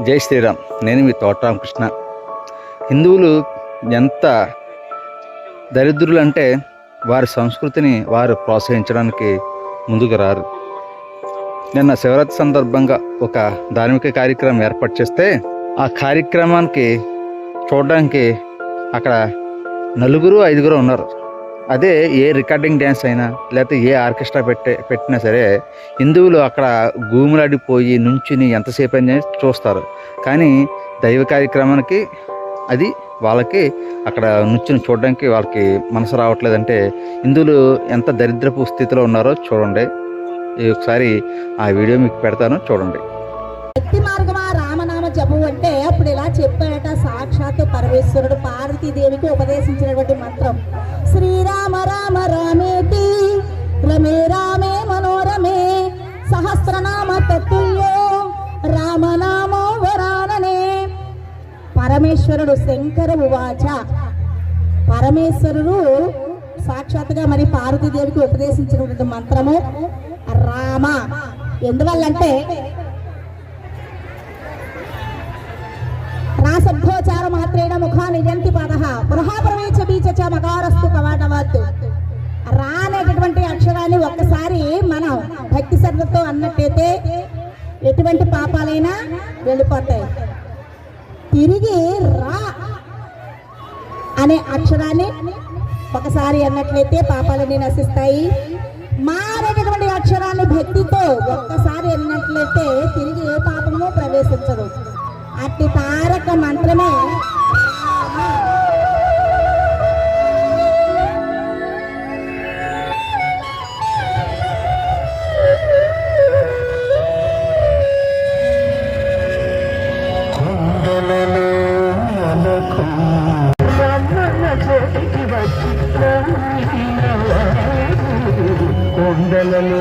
జై శ్రీరామ్. నేను మీ తోట రామకృష్ణ. హిందువులు ఎంత దరిద్రులు అంటే వారి సంస్కృతిని వారు ప్రోత్సహించడానికి ముందుకు రారు. నిన్న శివరాత్రి సందర్భంగా ఒక ధార్మిక కార్యక్రమం ఏర్పాటు చేస్తే ఆ కార్యక్రమానికి చూడడానికి అక్కడ 4-5 ఉన్నారు. అదే ఏ రికార్డింగ్ డ్యాన్స్ అయినా లేకపోతే ఏ ఆర్కెస్ట్రా పెట్టినా సరే హిందువులు అక్కడ గూములాడిపోయి నుంచుని ఎంతసేపు అని చూస్తారు. కానీ దైవ కార్యక్రమానికి అది వాళ్ళకి అక్కడ నుంచుని చూడడానికి వాళ్ళకి మనసు రావట్లేదంటే హిందువులు ఎంత దరిద్రపు స్థితిలో ఉన్నారో చూడండి. ఒకసారి ఆ వీడియో మీకు పెడతాను, చూడండి. భక్తి మార్గమా రామనామ జపం అంటే అప్పుడు ఇలా చెప్పాడట సాక్షాత్తు పరమేశ్వరుడు పార్వతీదేవికి ఉపదేశించినటువంటి మంత్రం. శ్రీరామ రామ రామేతి రమే రామే మనోరమే సహస్రనామ తత్తుల్యో రామనామో వరాననే. పరమేశ్వరుడు శంకర ఉవాచ. పరమేశ్వరుడు సాక్షాత్తుగా మరి పార్వతీదేవికి ఉపదేశించినటువంటి మంత్రము రామ. ఎందువల్లంటే రాసభ్యోచార మాత్రేణ ముఖాన్ని జంతి పద బృహాప్రవేశ బీచ మకారస్తు కవాటవద్దు. రా అనేటటువంటి అక్షరాన్ని ఒక్కసారి మనం భక్తి శ్రద్ధతో అన్నట్టయితే ఎటువంటి పాపాలైనా వెళ్ళిపోతాయి. తిరిగి రా అనే అక్షరాన్ని ఒకసారి అన్నట్లయితే పాపాలన్నీ నశిస్తాయి. మా అనేటటువంటి అక్షరాన్ని భక్తితో ఒక్కసారి అన్నట్లయితే తిరిగి ఏ పాపము ప్రవేశించదు. అట్టి తారక మంత్రమే కొండలలో